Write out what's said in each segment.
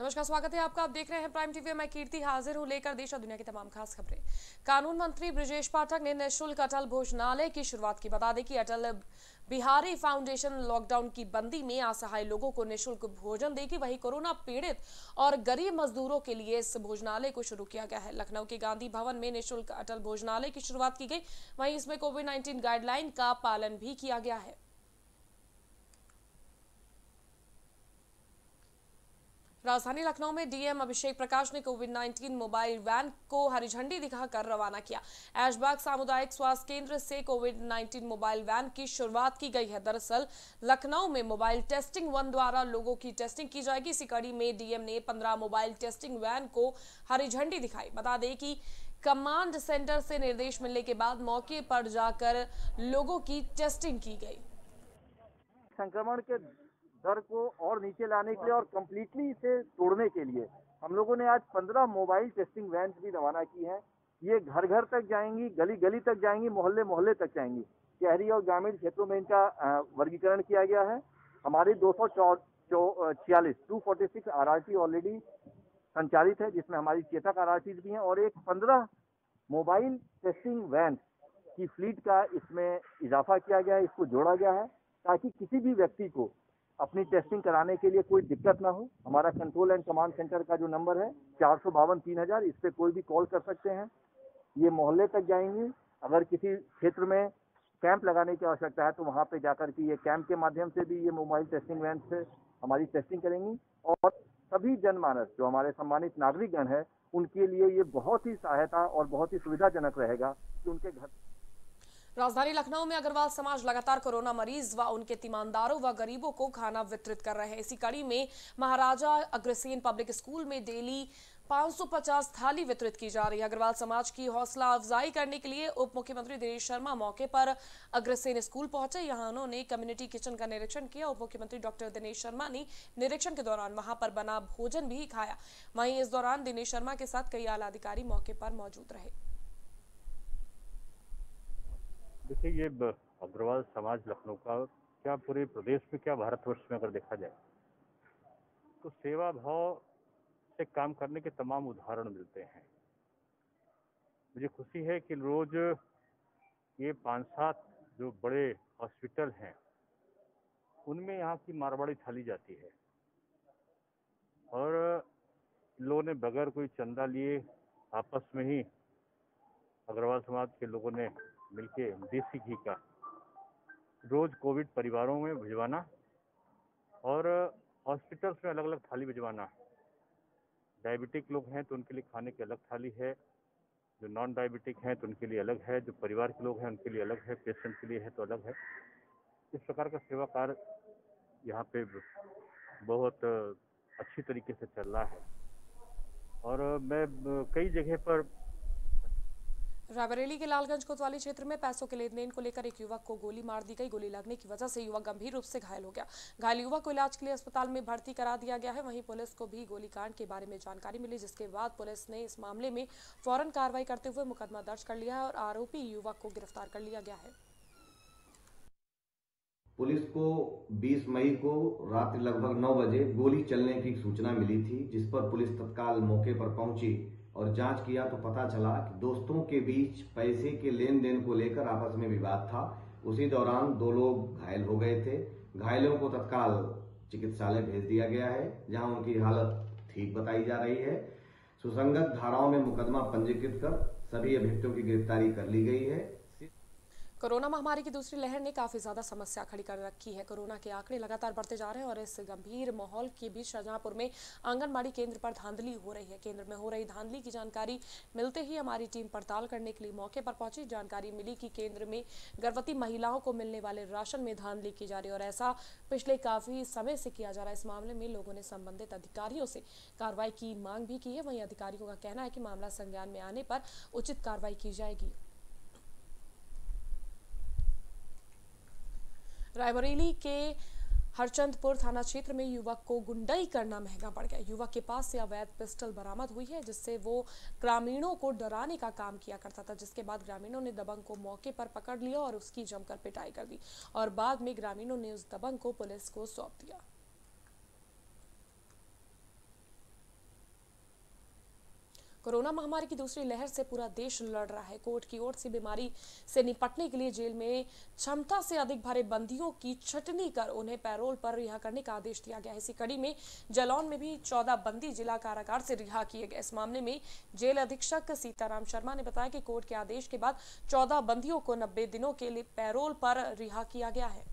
नमस्कार, स्वागत है आपका। आप देख रहे हैं प्राइम टीवी। मैं कीर्ति हाजिर हूं लेकर देश और दुनिया की तमाम खास खबरें। कानून मंत्री बृजेश पाठक ने निःशुल्क अटल भोजनालय की शुरुआत की। बता दें कि अटल बिहारी फाउंडेशन लॉकडाउन की बंदी में असहाय लोगों को निःशुल्क भोजन देगी। वहीं कोरोना पीड़ित और गरीब मजदूरों के लिए इस भोजनालय को शुरू किया गया है। लखनऊ के गांधी भवन में निःशुल्क अटल भोजनालय की शुरुआत की गई। वहीं इसमें कोविड-19 गाइडलाइन का पालन भी किया गया है। राजधानी लखनऊ में डीएम अभिषेक प्रकाश ने कोविड-19 मोबाइल वैन को हरी झंडी दिखाकर रवाना किया। ऐशबाग सामुदायिक स्वास्थ्य केंद्र से कोविड-19 मोबाइल वैन की शुरुआत की गई है। दरअसल लखनऊ में मोबाइल टेस्टिंग वन द्वारा लोगों की टेस्टिंग की जाएगी। इसी कड़ी में डीएम ने 15 मोबाइल टेस्टिंग वैन को हरी झंडी दिखाई। बता दें कि कमांड सेंटर से निर्देश मिलने के बाद मौके पर जाकर लोगों की टेस्टिंग की गई। संक्रमण के दर को और नीचे लाने के लिए और कम्प्लीटली इसे तोड़ने के लिए हम लोगों ने आज 15 मोबाइल टेस्टिंग वैन भी रवाना की हैं। ये घर घर तक जाएंगी, गली गली तक जाएंगी, मोहल्ले मोहल्ले तक जाएंगी। शहरी और ग्रामीण क्षेत्रों में इनका वर्गीकरण किया गया है। हमारी 246 आरआरटी ऑलरेडी संचालित है, जिसमें हमारी चेतक आरआरटी भी हैं और एक 15 मोबाइल टेस्टिंग वैन की फ्लीट का इसमें इजाफा किया गया है, इसको जोड़ा गया है ताकि किसी भी व्यक्ति को अपनी टेस्टिंग कराने के लिए कोई दिक्कत ना हो। हमारा कंट्रोल एंड कमांड सेंटर का जो नंबर है 452-3000, इस पे कोई भी कॉल कर सकते हैं। ये मोहल्ले तक जाएंगे। अगर किसी क्षेत्र में कैंप लगाने की आवश्यकता है तो वहां पे जाकर के ये कैंप के माध्यम से भी ये मोबाइल टेस्टिंग वैन से हमारी टेस्टिंग करेंगी। और सभी जनमानस जो हमारे सम्मानित नागरिकगण है उनके लिए ये बहुत ही सहायता और बहुत ही सुविधाजनक रहेगा कि उनके घर। राजधानी लखनऊ में अग्रवाल समाज लगातार कोरोना मरीज व उनके तीमानदारों व गरीबों को खाना वितरित कर रहे हैं। इसी कड़ी में महाराजा अग्रसेन पब्लिक स्कूल में डेली 550 थाली वितरित की जा रही है। अग्रवाल समाज की हौसला अफजाई करने के लिए उप मुख्यमंत्री दिनेश शर्मा मौके पर अग्रसेन स्कूल पहुंचे। यहां उन्होंने कम्युनिटी किचन का निरीक्षण किया। उप मुख्यमंत्री डॉक्टर दिनेश शर्मा ने निरीक्षण के दौरान वहां पर बना भोजन भी खाया। वहीं इस दौरान दिनेश शर्मा के साथ कई आला अधिकारी मौके पर मौजूद रहे। देखिए, ये अग्रवाल समाज लखनऊ का क्या पूरे प्रदेश में, क्या भारतवर्ष में अगर देखा जाए तो सेवा भाव से काम करने के तमाम उदाहरण मिलते हैं। मुझे खुशी है कि रोज ये 5-7 जो बड़े हॉस्पिटल हैं उनमें यहाँ की मारवाड़ी थाली जाती है और लोगों ने बगैर कोई चंदा लिए आपस में ही अग्रवाल समाज के लोगों ने मिलके देसी घी का रोज कोविड परिवारों में भिजवाना और हॉस्पिटल्स में अलग अलग थाली भिजवाना। डायबिटिक लोग हैं तो उनके लिए खाने की अलग थाली है, जो नॉन डायबिटिक हैं तो उनके लिए अलग है, जो परिवार के लोग हैं उनके लिए अलग है, पेशेंट के लिए है तो अलग है। इस प्रकार का सेवा कार्य यहाँ पे बहुत अच्छी तरीके से चल रहा है और मैं कई जगह पर। रायबरेली के लालगंज कोतवाली क्षेत्र में पैसों के लेन देन को लेकर एक युवक को गोली मार दी गई। गोली लगने की वजह से युवक गंभीर रूप से घायल हो गया। घायल युवक को इलाज के लिए अस्पताल में भर्ती करा दिया गया है। वहीं पुलिस को भी गोलीकांड के बारे में जानकारी मिली, जिसके बाद पुलिस ने इस मामले में फौरन कार्रवाई करते हुए मुकदमा दर्ज कर लिया है और आरोपी युवक को गिरफ्तार कर लिया गया है। पुलिस को 20 मई को रात लगभग 9 बजे गोली चलने की सूचना मिली थी, जिस पर पुलिस तत्काल मौके पर पहुंची और जांच किया तो पता चला कि दोस्तों के बीच पैसे के लेन देन को लेकर आपस में विवाद था। उसी दौरान 2 लोग घायल हो गए थे। घायलों को तत्काल चिकित्सालय भेज दिया गया है, जहां उनकी हालत ठीक बताई जा रही है। सुसंगत धाराओं में मुकदमा पंजीकृत कर सभी अभियुक्तों की गिरफ्तारी कर ली गई है। कोरोना महामारी की दूसरी लहर ने काफी ज्यादा समस्या खड़ी कर रखी है। कोरोना के आंकड़े लगातार बढ़ते जा रहे हैं और इस गंभीर माहौल के बीच शाहजहांपुर में आंगनबाड़ी केंद्र पर धांधली हो रही है। केंद्र में हो रही धांधली की जानकारी मिलते ही हमारी टीम पड़ताल करने के लिए मौके पर पहुंची। जानकारी मिली कि केंद्र में गर्भवती महिलाओं को मिलने वाले राशन में धांधली की जा रही है और ऐसा पिछले काफी समय से किया जा रहा है। इस मामले में लोगों ने संबंधित अधिकारियों से कार्रवाई की मांग भी की है। वहीं अधिकारियों का कहना है कि मामला संज्ञान में आने पर उचित कार्रवाई की जाएगी। रायबरेली के हरचंदपुर थाना क्षेत्र में युवक को गुंडई करना महंगा पड़ गया। युवक के पास से अवैध पिस्टल बरामद हुई है, जिससे वो ग्रामीणों को डराने का काम किया करता था, जिसके बाद ग्रामीणों ने दबंग को मौके पर पकड़ लिया और उसकी जमकर पिटाई कर दी और बाद में ग्रामीणों ने उस दबंग को पुलिस को सौंप दिया। कोरोना महामारी की दूसरी लहर से पूरा देश लड़ रहा है। कोर्ट की ओर से बीमारी से निपटने के लिए जेल में क्षमता से अधिक भरे बंदियों की छटनी कर उन्हें पैरोल पर रिहा करने का आदेश दिया गया है। इसी कड़ी में जालौन में भी 14 बंदी जिला कारागार से रिहा किए गए। इस मामले में जेल अधीक्षक सीताराम शर्मा ने बताया कि कोर्ट के आदेश के बाद 14 बंदियों को 90 दिनों के लिए पैरोल पर रिहा किया गया है।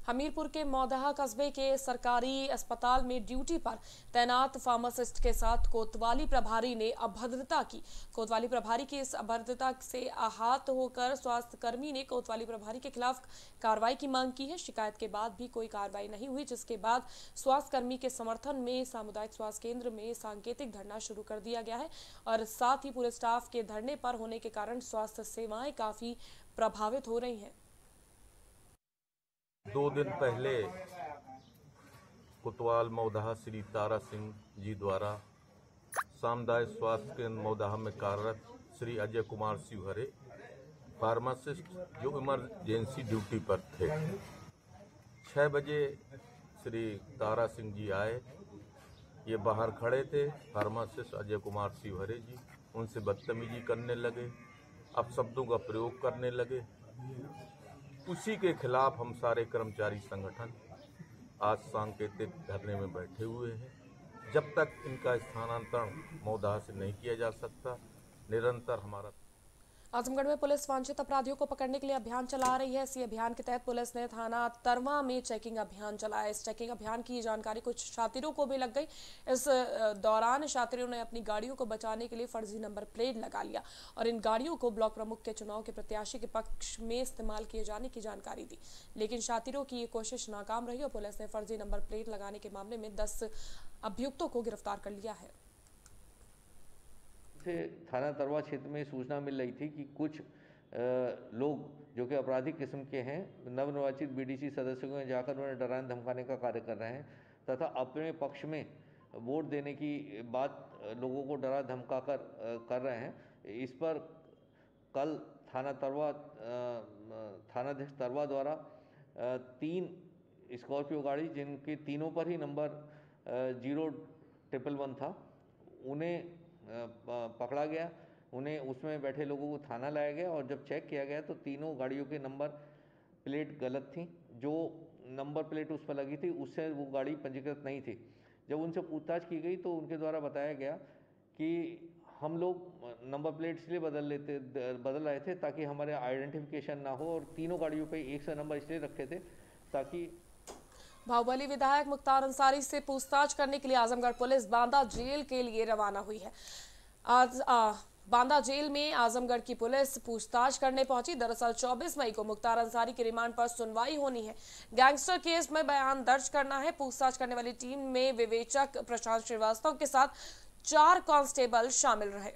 हमीरपुर के मौदहा कस्बे के सरकारी अस्पताल में ड्यूटी पर तैनात फार्मासिस्ट के साथ कोतवाली प्रभारी ने अभद्रता की। कोतवाली प्रभारी की इस अभद्रता से आहत होकर स्वास्थ्य कर्मी ने कोतवाली प्रभारी के खिलाफ कार्रवाई की मांग की है। शिकायत के बाद भी कोई कार्रवाई नहीं हुई, जिसके बाद स्वास्थ्य कर्मी के समर्थन में सामुदायिक स्वास्थ्य केंद्र में सांकेतिक धरना शुरू कर दिया गया है और साथ ही पूरे स्टाफ के धरने पर होने के कारण स्वास्थ्य सेवाएं काफी प्रभावित हो रही हैं। 2 दिन पहले कोतवाल मौदहा श्री तारा सिंह जी द्वारा सामुदायिक स्वास्थ्य केंद्र मौदहा में कार्यरत श्री अजय कुमार शिवहरे फार्मासिस्ट जो इमरजेंसी ड्यूटी पर थे, 6 बजे श्री तारा सिंह जी आए। ये बाहर खड़े थे। फार्मासिस्ट अजय कुमार शिवहरे जी उनसे बदतमीजी करने लगे, अपशब्दों का प्रयोग करने लगे। उसी के खिलाफ हम सारे कर्मचारी संगठन आज सांकेतिक धरने में बैठे हुए हैं। जब तक इनका स्थानांतरण मौदहा से नहीं किया जा सकता, निरंतर हमारा। आजमगढ़ में पुलिस वांछित अपराधियों को पकड़ने के लिए अभियान चला रही है। इसी अभियान के तहत पुलिस ने थाना तरवा में चेकिंग अभियान चलाया। इस चेकिंग अभियान की जानकारी कुछ शातिरों को भी लग गई। इस दौरान शातिरों ने अपनी गाड़ियों को बचाने के लिए फर्जी नंबर प्लेट लगा लिया और इन गाड़ियों को ब्लॉक प्रमुख के चुनाव के प्रत्याशी के पक्ष में इस्तेमाल किए जाने की जानकारी दी, लेकिन शातिरों की ये कोशिश नाकाम रही और पुलिस ने फर्जी नंबर प्लेट लगाने के मामले में 10 अभियुक्तों को गिरफ्तार कर लिया है। से थाना तरवा क्षेत्र में सूचना मिल रही थी कि कुछ लोग जो कि आपराधिक किस्म के हैं, नवनिर्वाचित बीडीसी सदस्यों को जाकर उन्हें डराने धमकाने का कार्य कर रहे हैं तथा अपने पक्ष में वोट देने की बात लोगों को डरा धमका कर रहे हैं। इस पर कल थानाध्यक्ष तरवा द्वारा 3 स्कॉर्पियो गाड़ी, जिनके तीनों पर ही नंबर 011 था, उन्हें पकड़ा गया। उन्हें उसमें बैठे लोगों को थाना लाया गया और जब चेक किया गया तो तीनों गाड़ियों के नंबर प्लेट गलत थी। जो नंबर प्लेट उस पर लगी थी उससे वो गाड़ी पंजीकृत नहीं थी। जब उनसे पूछताछ की गई तो उनके द्वारा बताया गया कि हम लोग नंबर प्लेट इसलिए बदल रहे थे ताकि हमारे आइडेंटिफिकेशन ना हो, और तीनों गाड़ियों पे एक सा नंबर इसलिए रखे थे ताकि। बाहुबली विधायक मुख्तार अंसारी से पूछताछ करने के लिए आजमगढ़ पुलिस बांदा जेल के लिए रवाना हुई है। आज बांदा जेल में आजमगढ़ की पुलिस पूछताछ करने पहुंची। दरअसल 24 मई को मुख्तार अंसारी के रिमांड पर सुनवाई होनी है। गैंगस्टर केस में बयान दर्ज करना है। पूछताछ करने वाली टीम में विवेचक प्रशांत श्रीवास्तव के साथ 4 कांस्टेबल शामिल रहे।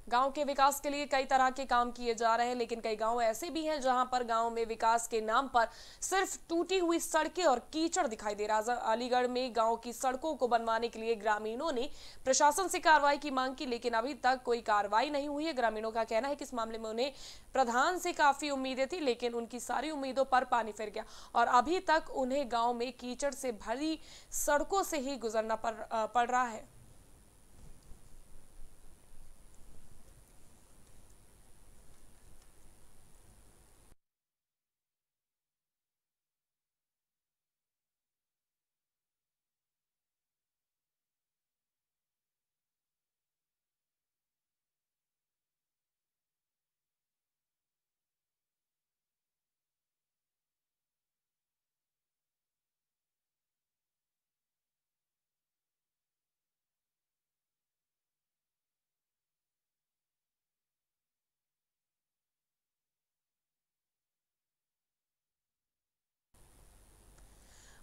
गांव के विकास के लिए कई तरह के काम किए जा रहे हैं, लेकिन कई गांव ऐसे भी हैं जहां पर गांव में विकास के नाम पर सिर्फ टूटी हुई सड़कें और कीचड़ दिखाई दे रहा है। अलीगढ़ में गांव की सड़कों को बनवाने के लिए ग्रामीणों ने प्रशासन से कार्रवाई की मांग की, लेकिन अभी तक कोई कार्रवाई नहीं हुई है। ग्रामीणों का कहना है कि इस मामले में उन्हें प्रधान से काफी उम्मीदें थी, लेकिन उनकी सारी उम्मीदों पर पानी फिर गया और अभी तक उन्हें गाँव में कीचड़ से भरी सड़कों से ही गुजरना पड़ रहा है।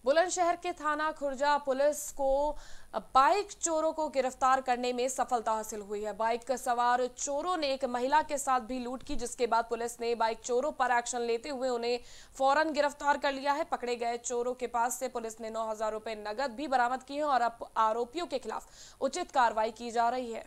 बुलंदशहर के थाना खुर्जा पुलिस को बाइक चोरों को गिरफ्तार करने में सफलता हासिल हुई है। बाइक सवार चोरों ने एक महिला के साथ भी लूट की, जिसके बाद पुलिस ने बाइक चोरों पर एक्शन लेते हुए उन्हें फौरन गिरफ्तार कर लिया है। पकड़े गए चोरों के पास से पुलिस ने 9,000 रुपए नगद भी बरामद किए हैं और अब आरोपियों के खिलाफ उचित कार्रवाई की जा रही है।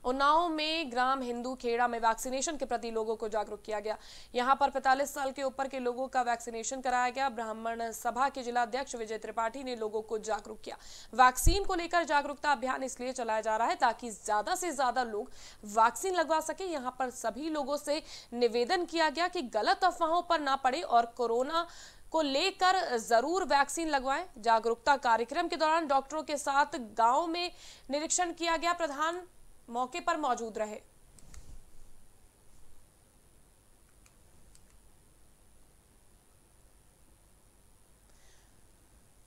उन्नाव में ग्राम हिंदू खेड़ा में वैक्सीनेशन के प्रति लोगों को जागरूक किया गया। यहां पर 45 साल के ऊपर के लोगों का वैक्सीनेशन कराया गया। ब्राह्मण सभा के जिला अध्यक्ष विजय त्रिपाठी ने लोगों को जागरूक किया। वैक्सीन को लेकर जागरूकता अभियान इसलिए चलाया जा रहा है ताकि ज्यादा से ज्यादा लोग वैक्सीन लगवा सके। यहां पर सभी लोगों से निवेदन किया गया कि गलत अफवाहों पर ना पड़े और कोरोना को लेकर जरूर वैक्सीन लगवाएं। जागरूकता कार्यक्रम के दौरान डॉक्टरों के साथ गांव में निरीक्षण किया गया। प्रधान मौके पर मौजूद रहे।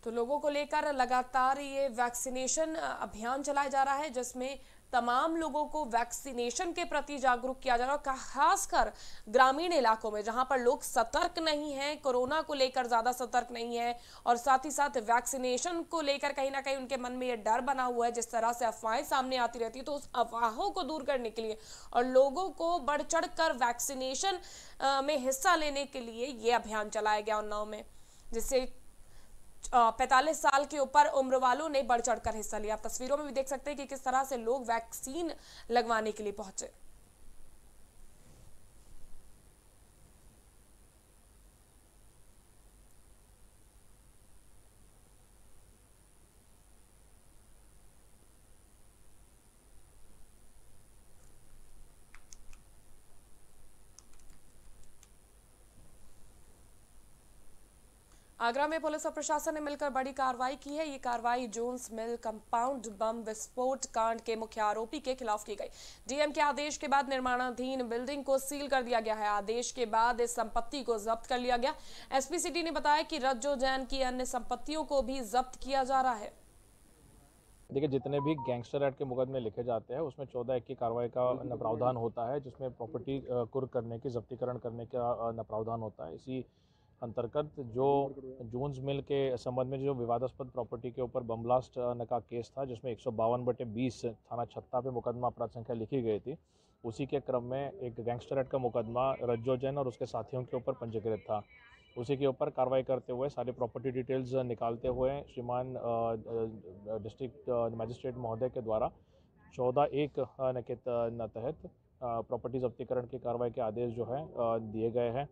तो लोगों को लेकर लगातार ये वैक्सीनेशन अभियान चलाया जा रहा है, जिसमें तमाम लोगों को वैक्सीनेशन के प्रति जागरूक किया जा रहा है। खासकर ग्रामीण इलाकों में जहां पर लोग सतर्क नहीं हैं, कोरोना को लेकर ज्यादा सतर्क नहीं है और साथ ही साथ वैक्सीनेशन को लेकर कहीं ना कहीं उनके मन में ये डर बना हुआ है। जिस तरह से अफवाहें सामने आती रहती है, तो उस अफवाहों को दूर करने के लिए और लोगों को बढ़ चढ़ कर वैक्सीनेशन में हिस्सा लेने के लिए ये अभियान चलाया गया उन्नाव में, जिससे 45 साल के ऊपर उम्र वालों ने बढ़ चढ़कर हिस्सा लिया। आप तस्वीरों में भी देख सकते हैं कि किस तरह से लोग वैक्सीन लगवाने के लिए पहुंचे। आगरा में पुलिस और प्रशासन ने मिलकर बड़ी कार्रवाई की है। ये कार्रवाई जोन्स मिल कंपाउंड बम विस्फोट कांड के मुख्य आरोपी के खिलाफ की गई। डीएम के आदेश के बाद निर्माणाधीन बिल्डिंग को सील कर दिया गया है। आदेश के बाद इस संपत्ति को जब्त कर लिया गया। एसपी सिटी ने बताया कि रज्जो जैन की अन्य संपत्तियों को भी जब्त किया जा रहा है। देखिए, जितने भी गैंगस्टर एक्ट के मुकदमे लिखे जाते हैं उसमें 14(1) की कार्रवाई का प्रावधान होता है, जिसमें प्रॉपर्टी कुर्क करने की, जब्तीकरण करने का प्रावधान होता है। इसी अंतर्गत जो जोन्स मिल के संबंध में जो विवादास्पद प्रॉपर्टी के ऊपर बम ब्लास्ट का केस था, जिसमें 152/20 थाना छत्ता पे मुकदमा अपराध संख्या लिखी गई थी, उसी के क्रम में एक गैंगस्टर एक्ट का मुकदमा रज्जो जैन और उसके साथियों के ऊपर पंजीकृत था। उसी के ऊपर कार्रवाई करते हुए सारी प्रॉपर्टी डिटेल्स निकालते हुए श्रीमान डिस्ट्रिक्ट मजिस्ट्रेट महोदय के द्वारा 14(1) के तहत प्रॉपर्टी जब्तीकरण की कार्रवाई के आदेश जो है दिए गए हैं।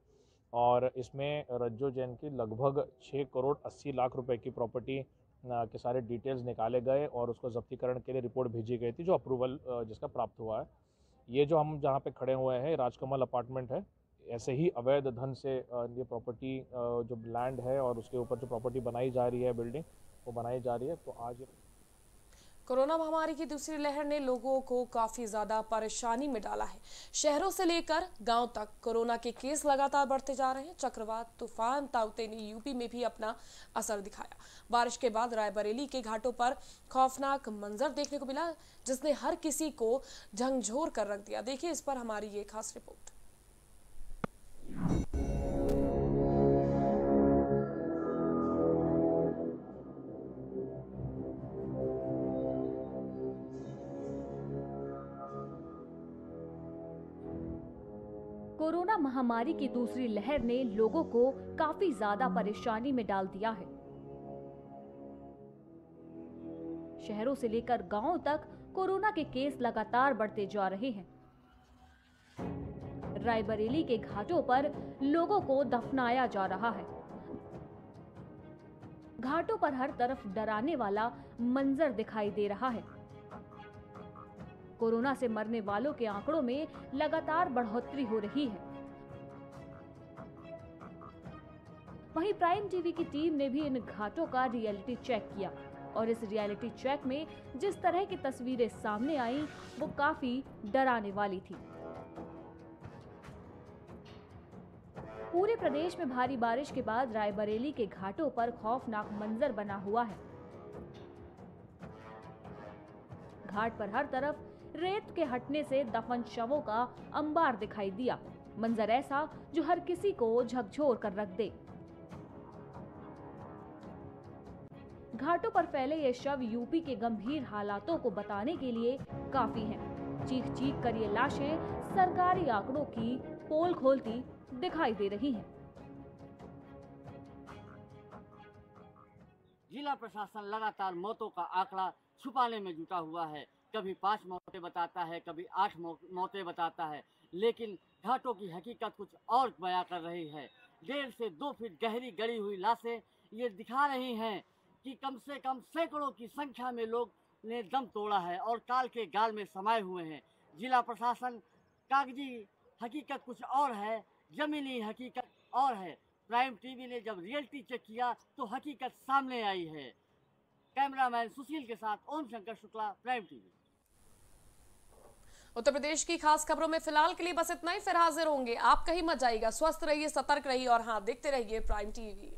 और इसमें रज्जो जैन की लगभग 6 करोड़ 80 लाख रुपए की प्रॉपर्टी के सारे डिटेल्स निकाले गए और उसको जब्तीकरण के लिए रिपोर्ट भेजी गई थी, जो अप्रूवल जिसका प्राप्त हुआ है। ये जो हम जहाँ पे खड़े हुए हैं राजकमल अपार्टमेंट है। ऐसे ही अवैध धन से ये प्रॉपर्टी जो लैंड है और उसके ऊपर जो प्रॉपर्टी बनाई जा रही है, बिल्डिंग वो बनाई जा रही है। तो आज कोरोना महामारी की दूसरी लहर ने लोगों को काफी ज्यादा परेशानी में डाला है। शहरों से लेकर गांव तक कोरोना के केस लगातार बढ़ते जा रहे हैं। चक्रवात तूफान ताउते ने यूपी में भी अपना असर दिखाया। बारिश के बाद रायबरेली के घाटों पर खौफनाक मंजर देखने को मिला, जिसने हर किसी को झकझोर कर रख दिया। देखिए इस पर हमारी ये खास रिपोर्ट। कोरोना महामारी की दूसरी लहर ने लोगों को काफी ज्यादा परेशानी में डाल दिया है। शहरों से लेकर गांवों तक कोरोना के केस लगातार बढ़ते जा रहे हैं। रायबरेली के घाटों पर लोगों को दफनाया जा रहा है। घाटों पर हर तरफ डराने वाला मंजर दिखाई दे रहा है। कोरोना से मरने वालों के आंकड़ों में लगातार बढ़ोतरी हो रही है। वहीं प्राइम टीवी की टीम ने भी इन घाटों का रियलिटी चेक किया और इस रियलिटी चेक में जिस तरह की तस्वीरें सामने आईं, वो काफी डराने वाली थी। पूरे प्रदेश में भारी बारिश के बाद रायबरेली के घाटों पर खौफनाक मंजर बना हुआ है। घाट पर हर तरफ रेत के हटने से दफन शवों का अंबार दिखाई दिया। मंजर ऐसा जो हर किसी को झकझोर कर रख दे। घाटों पर फैले ये शव यूपी के गंभीर हालातों को बताने के लिए काफी हैं। चीख चीख कर ये लाशें सरकारी आंकड़ों की पोल खोलती दिखाई दे रही हैं। जिला प्रशासन लगातार मौतों का आंकड़ा छुपाने में जुटा हुआ है। कभी 5 मौतें बताता है, कभी 8 मौतें बताता है, लेकिन घाटों की हकीकत कुछ और बयां कर रही है। 1.5 से 2 फीट गहरी गड़ी हुई लाशें ये दिखा रही हैं कि कम से कम सैकड़ों की संख्या में लोग ने दम तोड़ा है और काल के गाल में समाये हुए हैं। जिला प्रशासन कागजी हकीकत कुछ और है, जमीनी हकीकत और है। प्राइम टीवी ने जब रियलिटी चेक किया तो हकीकत सामने आई है। कैमरामैन सुशील के साथ ओम शंकर शुक्ला, प्राइम टीवी। उत्तर प्रदेश की खास खबरों में फिलहाल के लिए बस इतना ही। फिर हाजिर होंगे, आप कहीं मत जाइएगा। स्वस्थ रहिए, सतर्क रहिए और हाँ, देखते रहिए प्राइम टीवी।